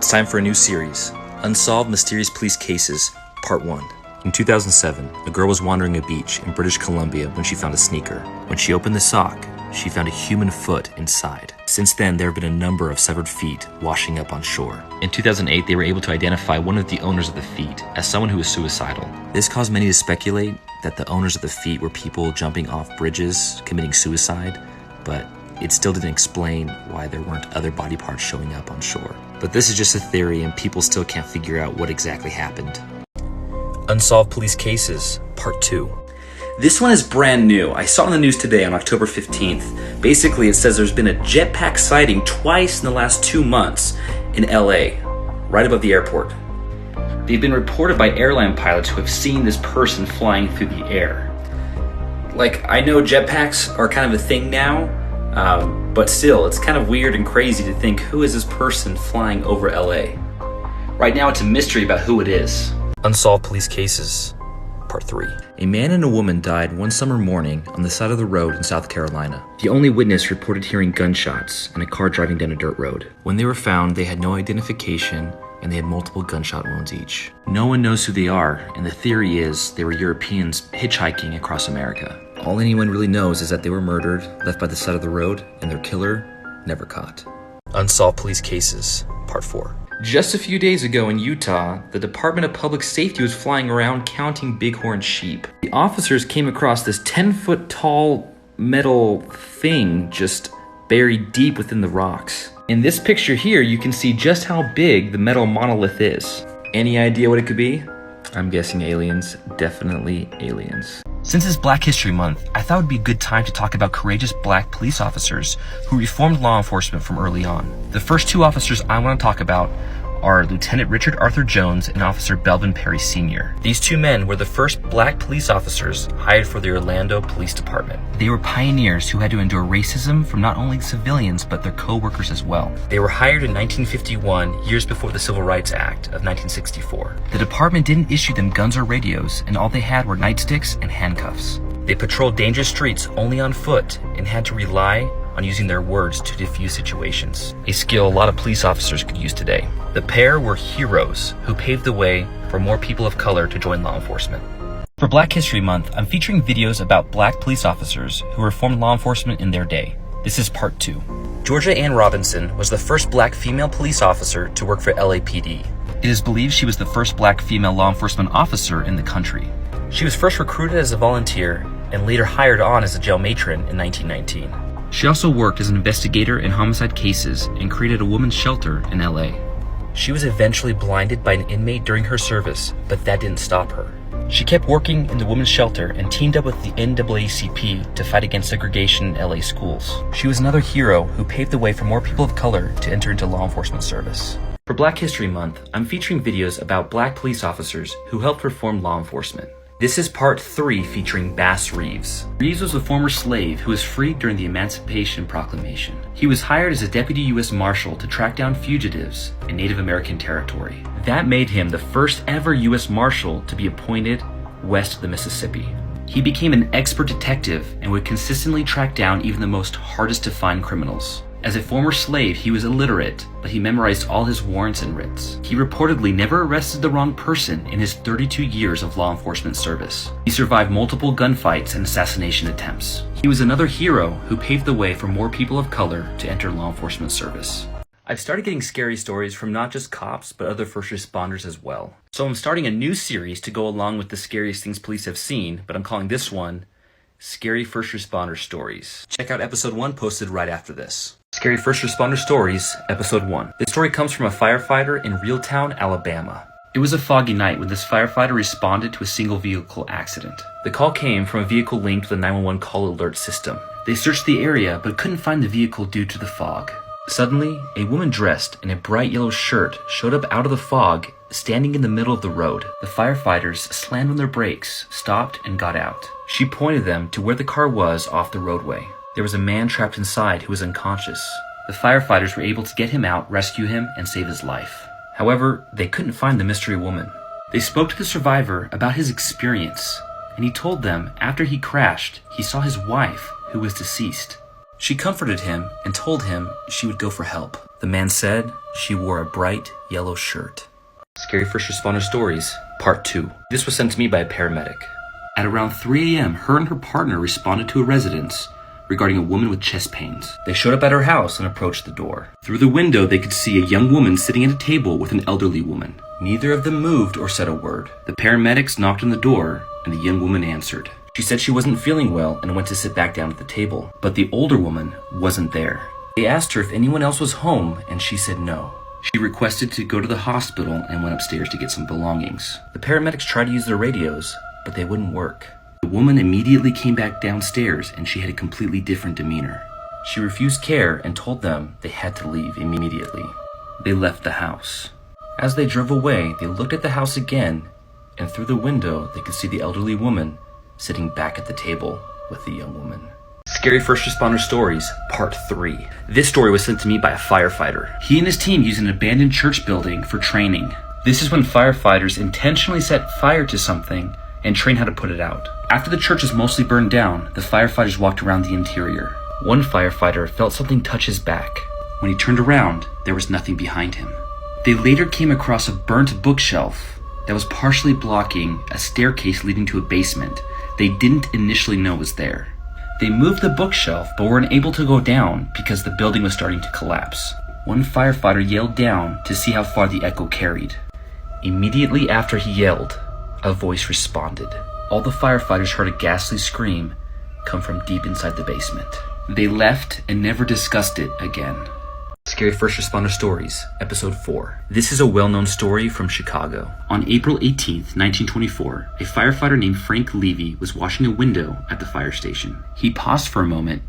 It's time for a new series, Unsolved Mysterious Police Cases, Part 1. In 2007, a girl was wandering a beach in British Columbia when she found a sneaker. When she opened the sock, she found a human foot inside. Since then, there have been a number of severed feet washing up on shore. In 2008, they were able to identify one of the owners of the feet as someone who was suicidal. This caused many to speculate that the owners of the feet were people jumping off bridges, committing suicide, but it still didn't explain why there weren't other body parts showing up on shore. But this is just a theory, and people still can't figure out what exactly happened. Unsolved Police Cases, Part 2. This one is brand new. I saw it on the news today on October 15th. Basically, it says there's been a jetpack sighting twice in the last 2 months in LA, right above the airport. They've been reported by airline pilots who have seen this person flying through the air. Like, I know jetpacks are kind of a thing now, but still, it's kind of weird and crazy to think, who is this person flying over LA? Right now, it's a mystery about who it is. Unsolved Police Cases, Part 3. A man and a woman died one summer morning on the side of the road in South Carolina. The only witness reported hearing gunshots and a car driving down a dirt road. When they were found, they had no identification and they had multiple gunshot wounds each. No one knows who they are, and the theory is they were Europeans hitchhiking across America. All anyone really knows is that they were murdered, left by the side of the road, and their killer never caught. Unsolved Police Cases, Part 4. Just a few days ago in Utah, the Department of Public Safety was flying around counting bighorn sheep. The officers came across this 10-foot tall metal thing just buried deep within the rocks. In this picture here, you can see just how big the metal monolith is. Any idea what it could be? I'm guessing aliens. Definitely aliens. Since it's Black History Month, I thought it would be a good time to talk about courageous black police officers who reformed law enforcement from early on. The first two officers I want to talk about are Lieutenant Richard Arthur Jones and Officer Belvin Perry Sr. These two men were the first black police officers hired for the Orlando Police Department. They were pioneers who had to endure racism from not only civilians but their co-workers as well. They were hired in 1951, years before the Civil Rights Act of 1964. The department didn't issue them guns or radios, and all they had were nightsticks and handcuffs. They patrolled dangerous streets only on foot and had to rely on using their words to defuse situations, a skill a lot of police officers could use today. The pair were heroes who paved the way for more people of color to join law enforcement. For Black History Month, I'm featuring videos about black police officers who reformed law enforcement in their day. This is Part 2. Georgia Ann Robinson was the first black female police officer to work for LAPD. It is believed she was the first black female law enforcement officer in the country. She was first recruited as a volunteer and later hired on as a jail matron in 1919. She also worked as an investigator in homicide cases and created a women's shelter in LA. She was eventually blinded by an inmate during her service, but that didn't stop her. She kept working in the women's shelter and teamed up with the NAACP to fight against segregation in LA schools. She was another hero who paved the way for more people of color to enter into law enforcement service. For Black History Month, I'm featuring videos about black police officers who helped reform law enforcement. This is Part 3 featuring Bass Reeves. Reeves was a former slave who was freed during the Emancipation Proclamation. He was hired as a deputy U.S. Marshal to track down fugitives in Native American territory. That made him the first ever U.S. Marshal to be appointed west of the Mississippi. He became an expert detective and would consistently track down even the most hardest to find criminals. As a former slave, he was illiterate, but he memorized all his warrants and writs. He reportedly never arrested the wrong person in his 32 years of law enforcement service. He survived multiple gunfights and assassination attempts. He was another hero who paved the way for more people of color to enter law enforcement service. I've started getting scary stories from not just cops, but other first responders as well. So I'm starting a new series to go along with the scariest things police have seen, but I'm calling this one Scary First Responder Stories. Check out episode 1 posted right after this. Scary First Responder Stories, Episode 1. This story comes from a firefighter in Reeltown, Alabama. It was a foggy night when this firefighter responded to a single vehicle accident. The call came from a vehicle linked to the 911 call alert system. They searched the area but couldn't find the vehicle due to the fog. Suddenly, a woman dressed in a bright yellow shirt showed up out of the fog, standing in the middle of the road. The firefighters slammed on their brakes, stopped, and got out. She pointed them to where the car was off the roadway. There was a man trapped inside who was unconscious. The firefighters were able to get him out, rescue him, and save his life. However, they couldn't find the mystery woman. They spoke to the survivor about his experience, and he told them after he crashed, he saw his wife, who was deceased. She comforted him and told him she would go for help. The man said she wore a bright yellow shirt. Scary First Responder Stories, Part 2. This was sent to me by a paramedic. At around 3 a.m., her and her partner responded to a residence regarding a woman with chest pains. They showed up at her house and approached the door. Through the window, they could see a young woman sitting at a table with an elderly woman. Neither of them moved or said a word. The paramedics knocked on the door, and the young woman answered. She said she wasn't feeling well and went to sit back down at the table, but the older woman wasn't there. They asked her if anyone else was home, and she said no. She requested to go to the hospital and went upstairs to get some belongings. The paramedics tried to use their radios, but they wouldn't work. The woman immediately came back downstairs, and she had a completely different demeanor. She refused care and told them they had to leave immediately. They left the house. As they drove away, they looked at the house again, and through the window, they could see the elderly woman sitting back at the table with the young woman. Scary First Responder Stories, Part 3. This story was sent to me by a firefighter. He and his team used an abandoned church building for training. This is when firefighters intentionally set fire to something and train how to put it out. After the church was mostly burned down, the firefighters walked around the interior. One firefighter felt something touch his back. When he turned around, there was nothing behind him. They later came across a burnt bookshelf that was partially blocking a staircase leading to a basement they didn't initially know was there. They moved the bookshelf but were unable to go down because the building was starting to collapse. One firefighter yelled down to see how far the echo carried. Immediately after he yelled, a voice responded. All the firefighters heard a ghastly scream come from deep inside the basement. They left and never discussed it again. Scary First Responder Stories, Episode 4. This is a well-known story from Chicago. On April 18th, 1924, a firefighter named Frank Levy was washing a window at the fire station. He paused for a moment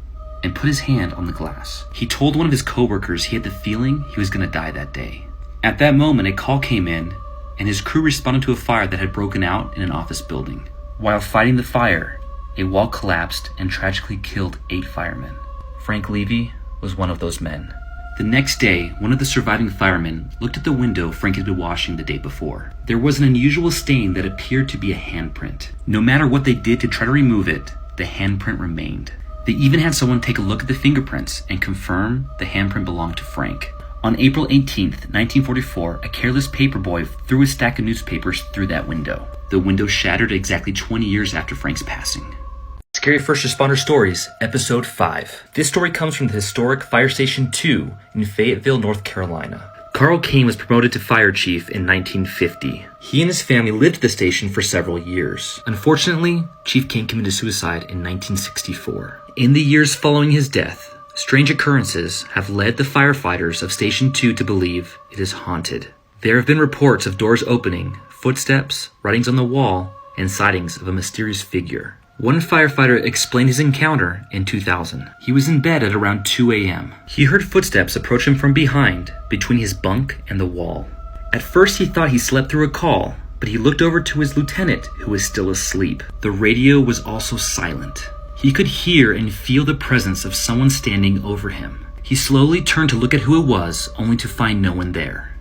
and put his hand on the glass. He told one of his coworkers he had the feeling he was going to die that day. At that moment, a call came in, and his crew responded to a fire that had broken out in an office building. While fighting the fire, a wall collapsed and tragically killed 8 firemen. Frank Levy was one of those men. The next day, one of the surviving firemen looked at the window Frank had been washing the day before. There was an unusual stain that appeared to be a handprint. No matter what they did to try to remove it, the handprint remained. They even had someone take a look at the fingerprints and confirm the handprint belonged to Frank. On April 18th, 1944, a careless paperboy threw a stack of newspapers through that window. The window shattered exactly 20 years after Frank's passing. Scary First Responder Stories, Episode 5. This story comes from the historic Fire Station 2 in Fayetteville, North Carolina. Carl Kane was promoted to fire chief in 1950. He and his family lived at the station for several years. Unfortunately, Chief Kane committed suicide in 1964. In the years following his death, strange occurrences have led the firefighters of Station 2 to believe it is haunted. There have been reports of doors opening, footsteps, writings on the wall, and sightings of a mysterious figure. One firefighter explained his encounter in 2000. He was in bed at around 2 a.m. He heard footsteps approach him from behind, between his bunk and the wall. At first he thought he slept through a call, but he looked over to his lieutenant, who was still asleep. The radio was also silent. He could hear and feel the presence of someone standing over him. He slowly turned to look at who it was, only to find no one there.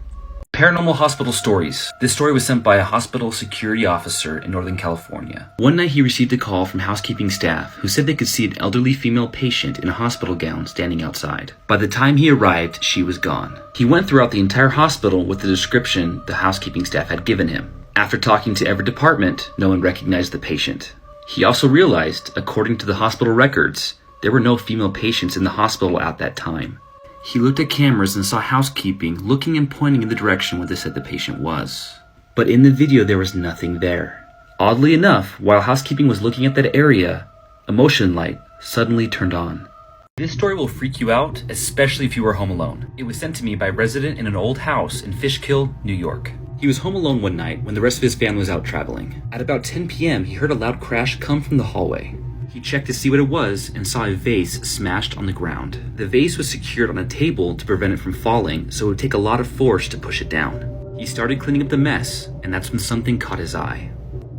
Paranormal Hospital Stories. This story was sent by a hospital security officer in Northern California. One night he received a call from housekeeping staff who said they could see an elderly female patient in a hospital gown standing outside. By the time he arrived, she was gone. He went throughout the entire hospital with the description the housekeeping staff had given him. After talking to every department, no one recognized the patient. He also realized, according to the hospital records, there were no female patients in the hospital at that time. He looked at cameras and saw housekeeping looking and pointing in the direction where they said the patient was. But in the video, there was nothing there. Oddly enough, while housekeeping was looking at that area, a motion light suddenly turned on. This story will freak you out, especially if you are home alone. It was sent to me by a resident in an old house in Fishkill, New York. He was home alone one night when the rest of his family was out traveling. At about 10 p.m., he heard a loud crash come from the hallway. He checked to see what it was and saw a vase smashed on the ground. The vase was secured on a table to prevent it from falling, so it would take a lot of force to push it down. He started cleaning up the mess, and that's when something caught his eye.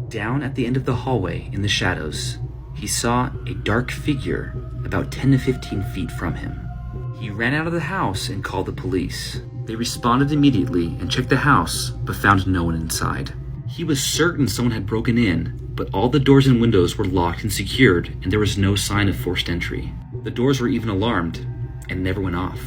Down at the end of the hallway, in the shadows, he saw a dark figure about 10 to 15 feet from him. He ran out of the house and called the police. They responded immediately and checked the house, but found no one inside. He was certain someone had broken in, but all the doors and windows were locked and secured, and there was no sign of forced entry. The doors were even alarmed and never went off.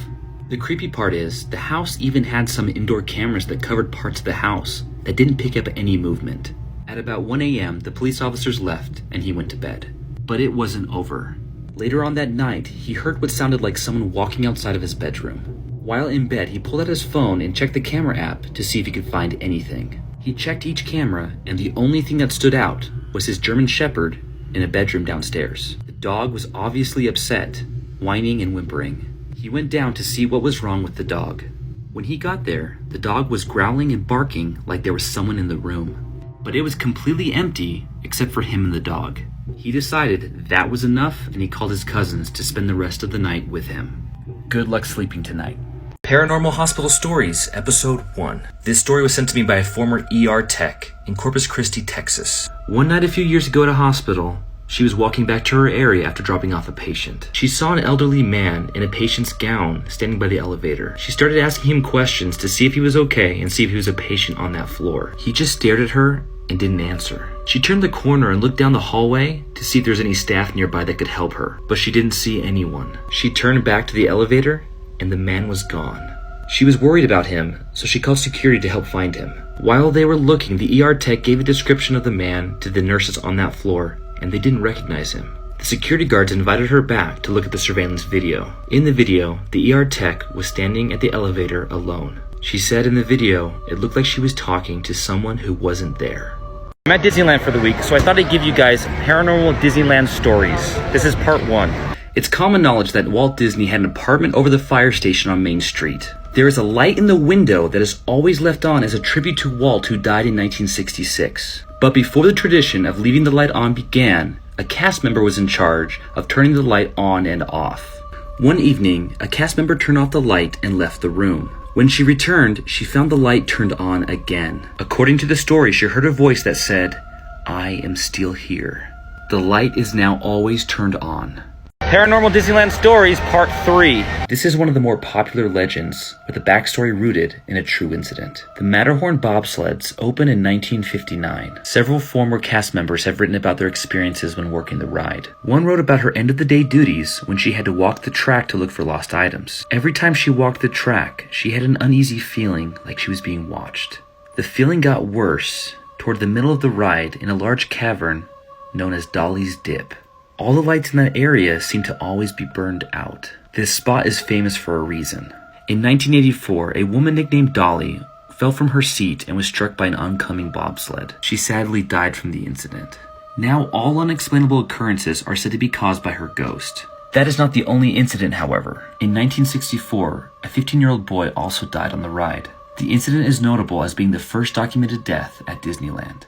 The creepy part is, the house even had some indoor cameras that covered parts of the house that didn't pick up any movement. At about 1 a.m., the police officers left and he went to bed. But it wasn't over. Later on that night, he heard what sounded like someone walking outside of his bedroom. While in bed, he pulled out his phone and checked the camera app to see if he could find anything. He checked each camera, and the only thing that stood out was his German Shepherd in a bedroom downstairs. The dog was obviously upset, whining and whimpering. He went down to see what was wrong with the dog. When he got there, the dog was growling and barking like there was someone in the room. But it was completely empty except for him and the dog. He decided that was enough, and he called his cousins to spend the rest of the night with him. Good luck sleeping tonight. Paranormal Hospital Stories, Episode 1. This story was sent to me by a former ER tech in Corpus Christi, Texas. One night a few years ago at a hospital, she was walking back to her area after dropping off a patient. She saw an elderly man in a patient's gown standing by the elevator. She started asking him questions to see if he was okay and see if he was a patient on that floor. He just stared at her and didn't answer. She turned the corner and looked down the hallway to see if there was any staff nearby that could help her, but she didn't see anyone. She turned back to the elevator and the man was gone. She was worried about him, so she called security to help find him. While they were looking, the ER tech gave a description of the man to the nurses on that floor, and they didn't recognize him. The security guards invited her back to look at the surveillance video. In the video, the ER tech was standing at the elevator alone. She said in the video, it looked like she was talking to someone who wasn't there. I'm at Disneyland for the week, so I thought I'd give you guys paranormal Disneyland stories. This is part 1. It's common knowledge that Walt Disney had an apartment over the fire station on Main Street. There is a light in the window that is always left on as a tribute to Walt, who died in 1966. But before the tradition of leaving the light on began, a cast member was in charge of turning the light on and off. One evening, a cast member turned off the light and left the room. When she returned, she found the light turned on again. According to the story, she heard a voice that said, "I am still here." The light is now always turned on. Paranormal Disneyland Stories, Part 3. This is one of the more popular legends, with a backstory rooted in a true incident. The Matterhorn bobsleds opened in 1959. Several former cast members have written about their experiences when working the ride. One wrote about her end-of-the-day duties when she had to walk the track to look for lost items. Every time she walked the track, she had an uneasy feeling like she was being watched. The feeling got worse toward the middle of the ride in a large cavern known as Dolly's Dip. All the lights in that area seem to always be burned out. This spot is famous for a reason. In 1984, a woman nicknamed Dolly fell from her seat and was struck by an oncoming bobsled. She sadly died from the incident. Now all unexplainable occurrences are said to be caused by her ghost. That is not the only incident, however. In 1964, a 15-year-old boy also died on the ride. The incident is notable as being the first documented death at Disneyland.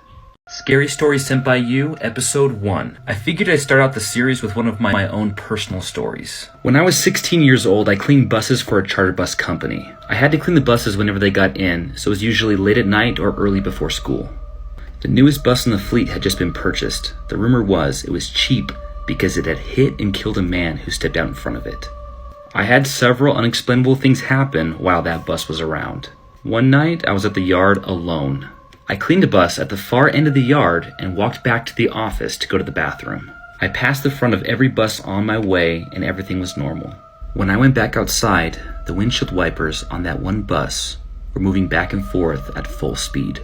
Scary Stories Sent by You, Episode 1. I figured I'd start out the series with one of my own personal stories. When I was 16 years old, I cleaned buses for a charter bus company. I had to clean the buses whenever they got in, so it was usually late at night or early before school. The newest bus in the fleet had just been purchased. The rumor was it was cheap because it had hit and killed a man who stepped out in front of it. I had several unexplainable things happen while that bus was around. One night, I was at the yard alone. I cleaned a bus at the far end of the yard and walked back to the office to go to the bathroom. I passed the front of every bus on my way and everything was normal. When I went back outside, the windshield wipers on that one bus were moving back and forth at full speed.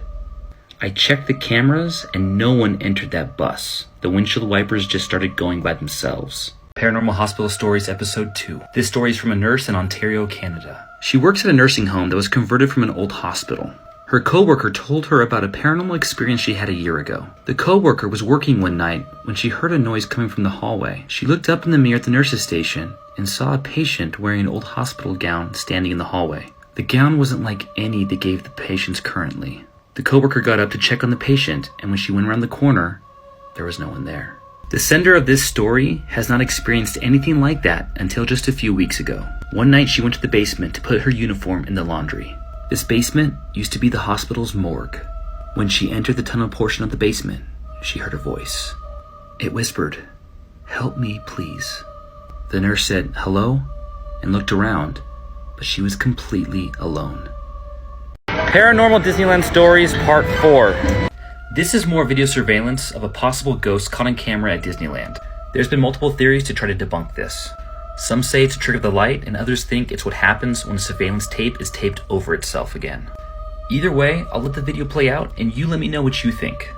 I checked the cameras and no one entered that bus. The windshield wipers just started going by themselves. Paranormal Hospital Stories, Episode 2. This story is from a nurse in Ontario, Canada. She works at a nursing home that was converted from an old hospital. Her coworker told her about a paranormal experience she had a year ago. The coworker was working one night when she heard a noise coming from the hallway. She looked up in the mirror at the nurse's station and saw a patient wearing an old hospital gown standing in the hallway. The gown wasn't like any they gave the patients currently. The coworker got up to check on the patient, and when she went around the corner, there was no one there. The sender of this story has not experienced anything like that until just a few weeks ago. One night she went to the basement to put her uniform in the laundry. This basement used to be the hospital's morgue. When she entered the tunnel portion of the basement, she heard a voice. It whispered, "Help me, please." The nurse said, "Hello?" and looked around, but she was completely alone. Paranormal Disneyland Stories, Part 4. This is more video surveillance of a possible ghost caught on camera at Disneyland. There's been multiple theories to try to debunk this. Some say it's to trigger the light, and others think it's what happens when the surveillance tape is taped over itself again. Either way, I'll let the video play out, and you let me know what you think.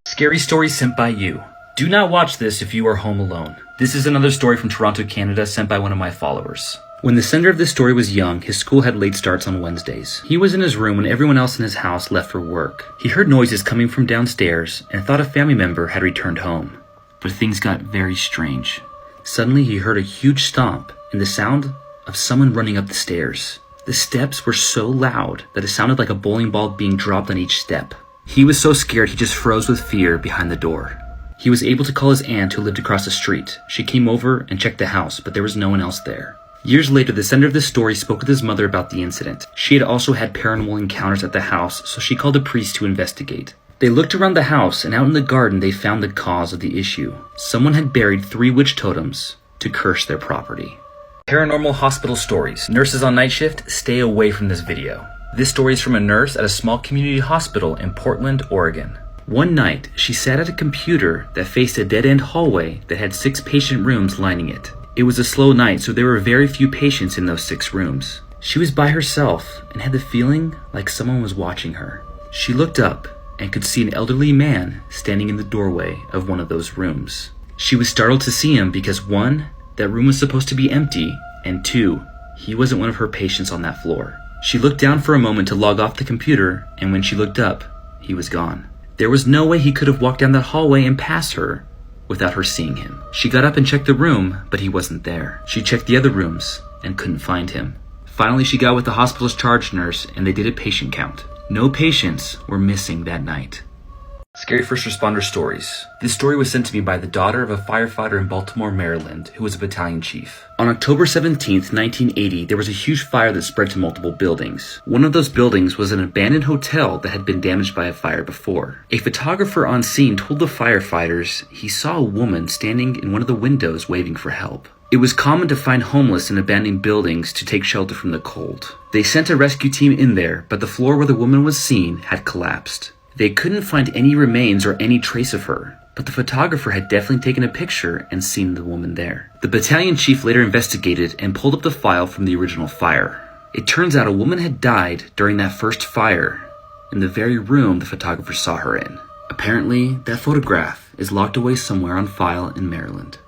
Scary story sent by you. Do not watch this if you are home alone. This is another story from Toronto, Canada, sent by one of my followers. When the sender of this story was young, his school had late starts on Wednesdays. He was in his room when everyone else in his house left for work. He heard noises coming from downstairs and thought a family member had returned home. But things got very strange. Suddenly he heard a huge stomp and the sound of someone running up the stairs. The steps were so loud that it sounded like a bowling ball being dropped on each step. He was so scared he just froze with fear behind the door. He was able to call his aunt who lived across the street. She came over and checked the house, but there was no one else there. Years later, the sender of this story spoke with his mother about the incident. She had also had paranormal encounters at the house, so she called a priest to investigate. They looked around the house, and out in the garden they found the cause of the issue. Someone had buried 3 witch totems to curse their property. Paranormal hospital stories. Nurses on night shift, stay away from this video. This story is from a nurse at a small community hospital in Portland, Oregon. One night, she sat at a computer that faced a dead-end hallway that had 6 patient rooms lining it. It was a slow night, so there were very few patients in those 6 rooms. She was by herself and had the feeling like someone was watching her. She looked up and could see an elderly man standing in the doorway of one of those rooms. She was startled to see him because 1, that room was supposed to be empty, and 2, he wasn't one of her patients on that floor. She looked down for a moment to log off the computer, and when she looked up, he was gone. There was no way he could have walked down that hallway and past her without her seeing him. She got up and checked the room, but he wasn't there. She checked the other rooms and couldn't find him. Finally, she got with the hospital's charge nurse, and they did a patient count. No patients were missing that night. Scary first responder stories. This story was sent to me by the daughter of a firefighter in Baltimore, Maryland, who was a battalion chief. On October 17th, 1980, there was a huge fire that spread to multiple buildings. One of those buildings was an abandoned hotel that had been damaged by a fire before. A photographer on scene told the firefighters he saw a woman standing in one of the windows waving for help. It was common to find homeless in abandoned buildings to take shelter from the cold. They sent a rescue team in there, but the floor where the woman was seen had collapsed. They couldn't find any remains or any trace of her, but the photographer had definitely taken a picture and seen the woman there. The battalion chief later investigated and pulled up the file from the original fire. It turns out a woman had died during that first fire in the very room the photographer saw her in. Apparently, that photograph is locked away somewhere on file in Maryland.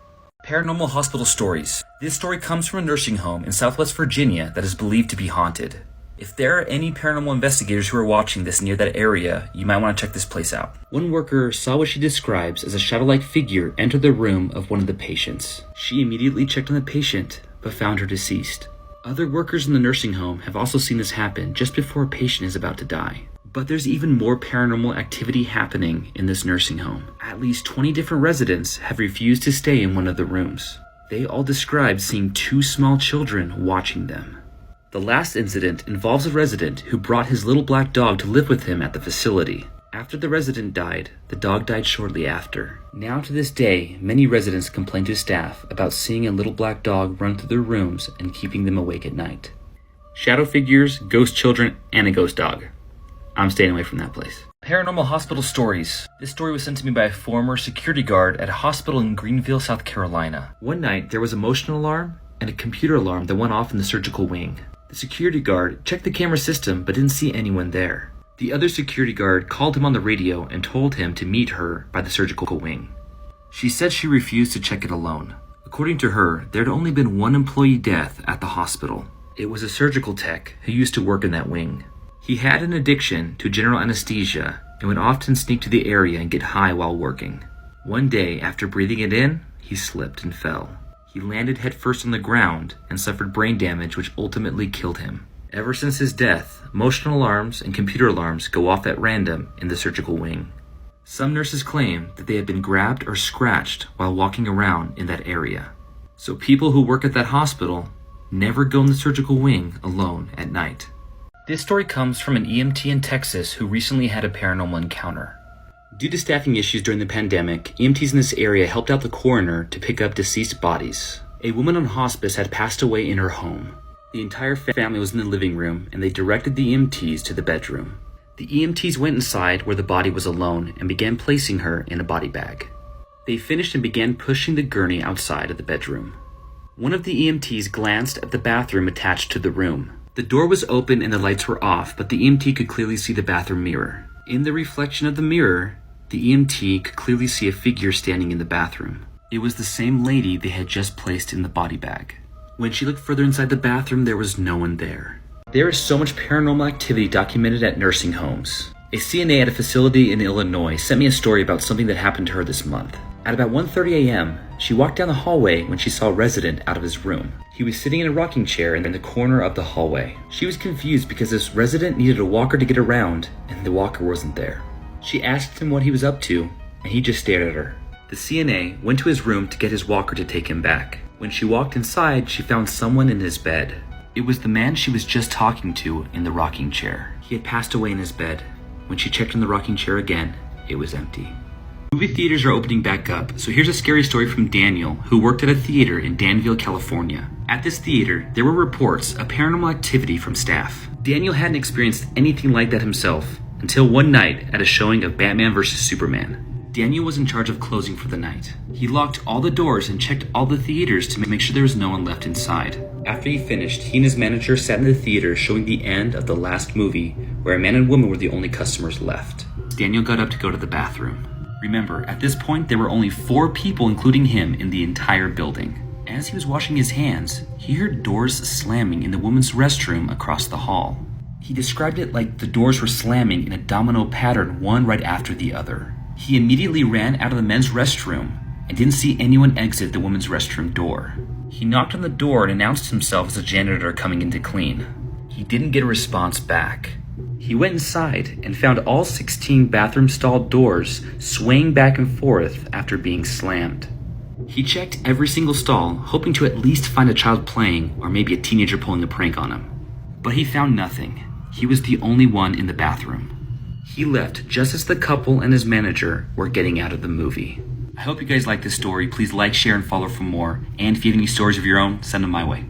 Paranormal hospital stories. This story comes from a nursing home in Southwest Virginia that is believed to be haunted. If there are any paranormal investigators who are watching this near that area, you might want to check this place out. One worker saw what she describes as a shadow-like figure enter the room of one of the patients. She immediately checked on the patient, but found her deceased. Other workers in the nursing home have also seen this happen just before a patient is about to die. But there's even more paranormal activity happening in this nursing home. At least 20 different residents have refused to stay in one of the rooms. They all described seeing 2 small children watching them. The last incident involves a resident who brought his little black dog to live with him at the facility. After the resident died, the dog died shortly after. Now to this day, many residents complain to staff about seeing a little black dog run through their rooms and keeping them awake at night. Shadow figures, ghost children, and a ghost dog. I'm staying away from that place. Paranormal hospital stories. This story was sent to me by a former security guard at a hospital in Greenville, South Carolina. One night, there was a motion alarm and a computer alarm that went off in the surgical wing. The security guard checked the camera system but didn't see anyone there. The other security guard called him on the radio and told him to meet her by the surgical wing. She said she refused to check it alone. According to her, there had only been 1 employee death at the hospital. It was a surgical tech who used to work in that wing. He had an addiction to general anesthesia and would often sneak to the area and get high while working. One day, after breathing it in, he slipped and fell. He landed headfirst on the ground and suffered brain damage which ultimately killed him. Ever since his death, motion alarms and computer alarms go off at random in the surgical wing. Some nurses claim that they have been grabbed or scratched while walking around in that area. So people who work at that hospital never go in the surgical wing alone at night. This story comes from an EMT in Texas who recently had a paranormal encounter. Due to staffing issues during the pandemic, EMTs in this area helped out the coroner to pick up deceased bodies. A woman on hospice had passed away in her home. The entire family was in the living room, and they directed the EMTs to the bedroom. The EMTs went inside where the body was alone and began placing her in a body bag. They finished and began pushing the gurney outside of the bedroom. One of the EMTs glanced at the bathroom attached to the room. The door was open and the lights were off, but the EMT could clearly see the bathroom mirror. In the reflection of the mirror, the EMT could clearly see a figure standing in the bathroom. It was the same lady they had just placed in the body bag. When she looked further inside the bathroom, there was no one there. There is so much paranormal activity documented at nursing homes. A CNA at a facility in Illinois sent me a story about something that happened to her this month. At about 1:30 a.m., she walked down the hallway when she saw a resident out of his room. He was sitting in a rocking chair in the corner of the hallway. She was confused because this resident needed a walker to get around, and the walker wasn't there. She asked him what he was up to, and he just stared at her. The CNA went to his room to get his walker to take him back. When she walked inside, she found someone in his bed. It was the man she was just talking to in the rocking chair. He had passed away in his bed. When she checked in the rocking chair again, it was empty. Movie theaters are opening back up, so here's a scary story from Daniel, who worked at a theater in Danville, California. At this theater, there were reports of paranormal activity from staff. Daniel hadn't experienced anything like that himself until one night at a showing of Batman vs. Superman. Daniel was in charge of closing for the night. He locked all the doors and checked all the theaters to make sure there was no one left inside. After he finished, he and his manager sat in the theater showing the end of the last movie, where a man and woman were the only customers left. Daniel got up to go to the bathroom. Remember, at this point, there were only 4 people, including him, in the entire building. As he was washing his hands, he heard doors slamming in the women's restroom across the hall. He described it like the doors were slamming in a domino pattern, one right after the other. He immediately ran out of the men's restroom and didn't see anyone exit the women's restroom door. He knocked on the door and announced himself as a janitor coming in to clean. He didn't get a response back. He went inside and found all 16 bathroom stall doors swaying back and forth after being slammed. He checked every single stall, hoping to at least find a child playing or maybe a teenager pulling a prank on him. But he found nothing. He was the only one in the bathroom. He left just as the couple and his manager were getting out of the movie. I hope you guys like this story. Please like, share, and follow for more. And if you have any stories of your own, send them my way.